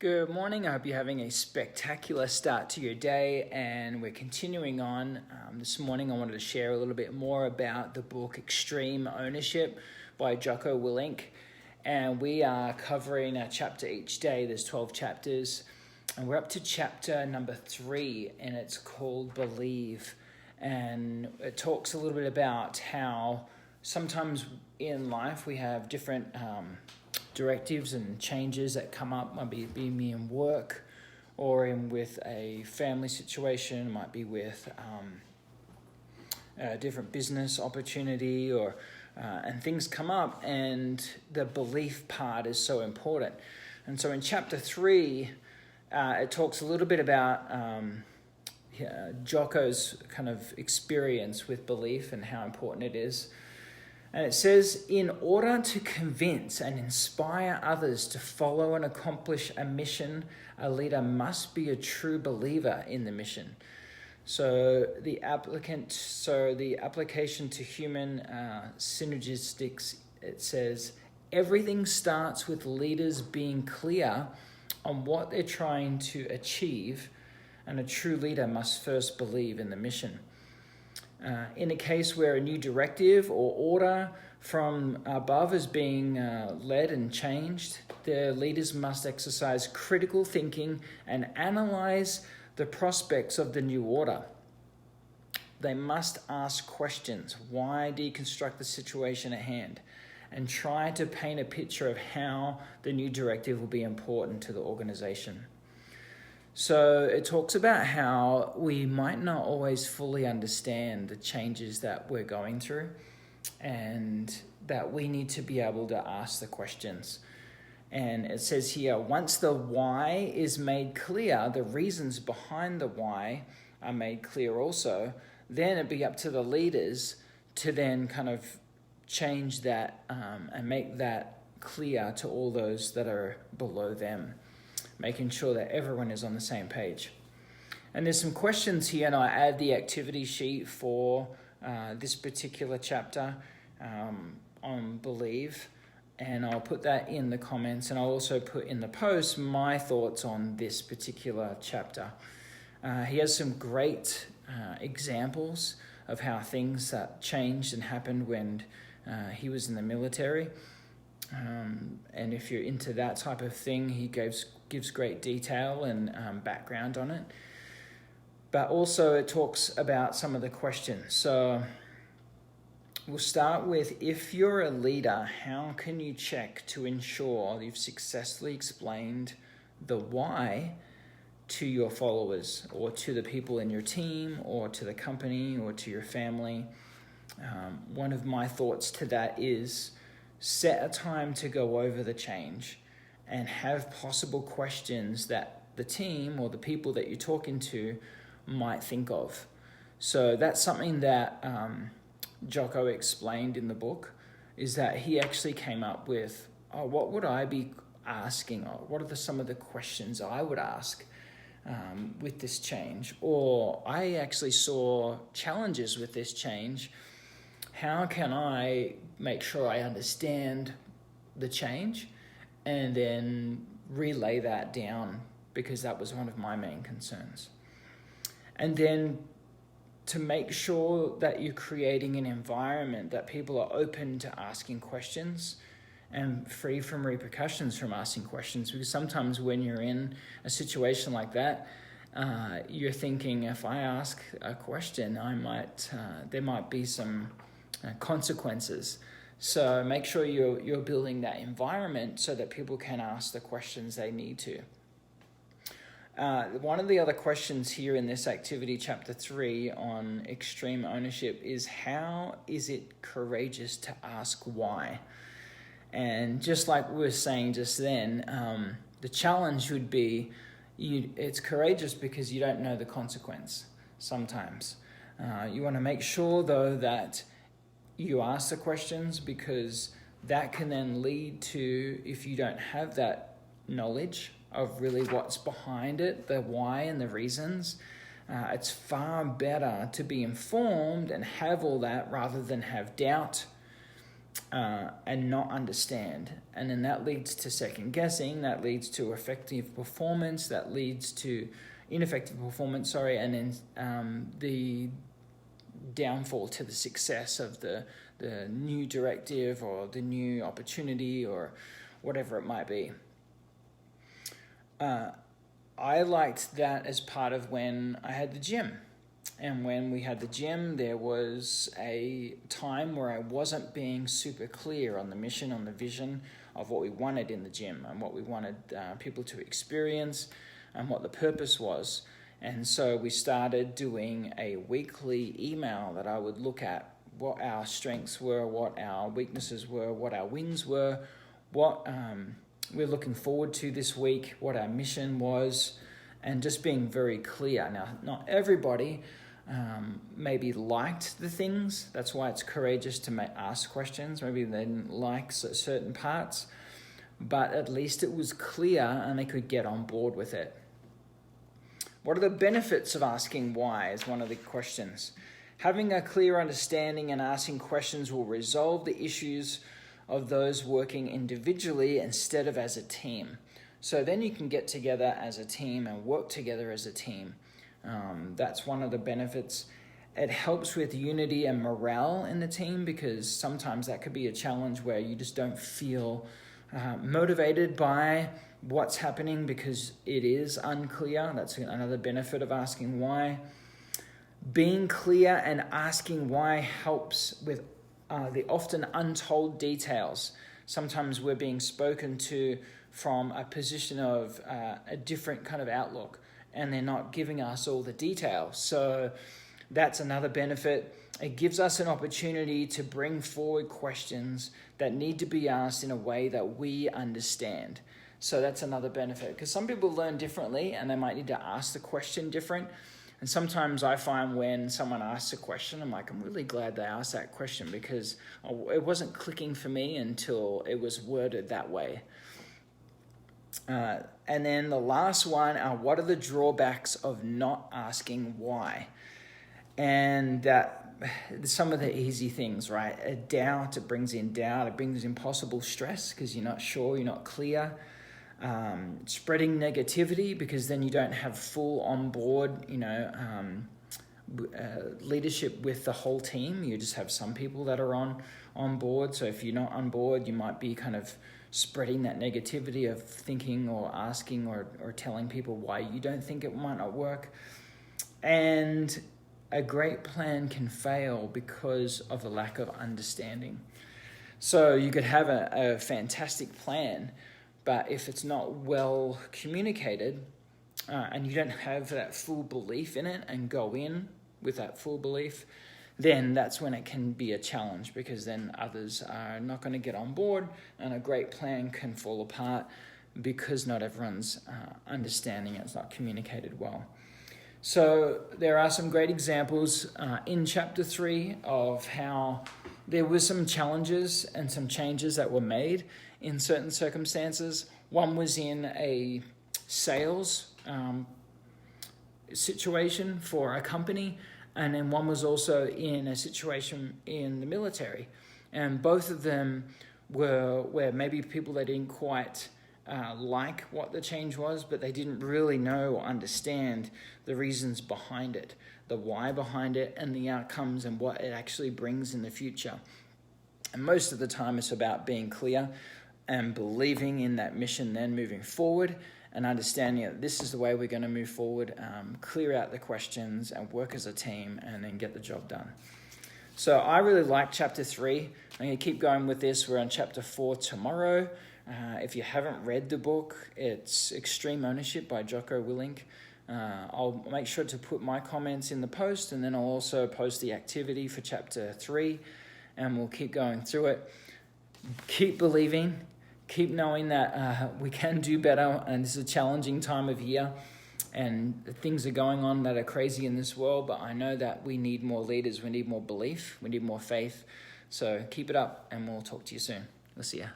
Good morning. I hope you're having a spectacular start to your day, and we're continuing on. This morning I wanted to share a little bit more about the book Extreme Ownership by Jocko Willink, and we are covering a chapter each day. There's 12 chapters, and we're up to chapter number 3, and it's called Believe, and it talks a little bit about how sometimes in life we have different directives and changes that come up. Might be in work or with a family situation, might be with a different business opportunity and things come up, and the belief part is so important. And so in chapter 3 it talks a little bit about Jocko's kind of experience with belief and how important it is. And it says, in order to convince and inspire others to follow and accomplish a mission, a leader must be a true believer in the mission. So the application to Human Synergistics, it says, everything starts with leaders being clear on what they're trying to achieve, and a true leader must first believe in the mission. In a case where a new directive or order from above is being led and changed, the leaders must exercise critical thinking and analyze the prospects of the new order. They must ask questions. Why deconstruct the situation at hand? And try to paint a picture of how the new directive will be important to the organization. So it talks about how we might not always fully understand the changes that we're going through, and that we need to be able to ask the questions. And it says here, once the why is made clear, the reasons behind the why are made clear also, then it'd be up to the leaders to then kind of change that and make that clear to all those that are below them, making sure that everyone is on the same page. And there's some questions here, and I add the activity sheet for this particular chapter on Believe, and I'll put that in the comments, and I'll also put in the post my thoughts on this particular chapter. He has some great examples of how things that changed and happened when he was in the military. And if you're into that type of thing, he gives great detail and background on it. But also it talks about some of the questions. So we'll start with, if you're a leader, how can you check to ensure you've successfully explained the why to your followers, or to the people in your team, or to the company, or to your family? One of my thoughts to that is, set a time to go over the change and have possible questions that the team or the people that you're talking to might think of. So that's something that Jocko explained in the book, is that he actually came up with, what would I be asking? Or what are some of the questions I would ask with this change? Or I actually saw challenges with this change. How can I make sure I understand the change and then relay that down, because that was one of my main concerns. And then to make sure that you're creating an environment that people are open to asking questions and free from repercussions from asking questions, because sometimes when you're in a situation like that, you're thinking, if I ask a question, there might be some consequences. So make sure you're building that environment so that people can ask the questions they need to. One of the other questions here in this activity, chapter 3 on extreme ownership, is how is it courageous to ask why? And just like we were saying just then, the challenge would be, it's courageous because you don't know the consequence sometimes. You want to make sure, though, that you ask the questions, because that can then lead to, if you don't have that knowledge of really what's behind it, the why and the reasons, it's far better to be informed and have all that rather than have doubt and not understand. And then that leads to second guessing, that leads to effective performance, that leads to ineffective performance, and then the downfall to the success of the new directive or the new opportunity or whatever it might be. I liked that as part of when I had the gym. And when we had the gym, there was a time where I wasn't being super clear on the mission, on the vision of what we wanted in the gym and what we wanted people to experience and what the purpose was. And so we started doing a weekly email that I would look at what our strengths were, what our weaknesses were, what our wins were, what we're looking forward to this week, what our mission was, and just being very clear. Now, not everybody maybe liked the things. That's why it's courageous to ask questions. Maybe they didn't like certain parts, but at least it was clear and they could get on board with it. What are the benefits of asking why is one of the questions. Having a clear understanding and asking questions will resolve the issues of those working individually instead of as a team. So then you can get together as a team and work together as a team. That's one of the benefits. It helps with unity and morale in the team, because sometimes that could be a challenge where you just don't feel motivated by what's happening because it is unclear. That's another benefit of asking why. Being clear and asking why helps with the often untold details. Sometimes we're being spoken to from a position of a different kind of outlook, and they're not giving us all the details. So that's another benefit. It gives us an opportunity to bring forward questions that need to be asked in a way that we understand. So that's another benefit, because some people learn differently and they might need to ask the question different. And sometimes I find when someone asks a question, I'm really glad they asked that question, because it wasn't clicking for me until it was worded that way. And then the last one are, what are the drawbacks of not asking why? And some of the easy things, right? It brings in doubt, it brings in possible stress because you're not sure, you're not clear. Spreading negativity, because then you don't have full on board, leadership with the whole team. You just have some people that are on board. So if you're not on board, you might be kind of spreading that negativity of thinking or asking or telling people why you don't think it might not work. And a great plan can fail because of a lack of understanding. So you could have a fantastic plan, but if it's not well communicated and you don't have that full belief in it and go in with that full belief, then that's when it can be a challenge, because then others are not going to get on board and a great plan can fall apart because not everyone's understanding it. It's not communicated well. So there are some great examples in chapter 3 of how there were some challenges and some changes that were made in certain circumstances. One was in a sales situation for a company, and then one was also in a situation in the military. And both of them were where maybe people, they didn't quite like what the change was, but they didn't really know or understand the reasons behind it, the why behind it, and the outcomes and what it actually brings in the future. And most of the time it's about being clear and believing in that mission, then moving forward and understanding that this is the way we're going to move forward, clear out the questions and work as a team, and then get the job done. So I really like chapter 3. I'm going to keep going with this. We're on chapter 4 tomorrow. If you haven't read the book, it's Extreme Ownership by Jocko Willink. I'll make sure to put my comments in the post, and then I'll also post the activity for chapter 3, and we'll keep going through it. Keep believing, keep knowing that we can do better, and this is a challenging time of year, and things are going on that are crazy in this world, but I know that we need more leaders, we need more belief, we need more faith. So keep it up, and we'll talk to you soon. We'll see ya.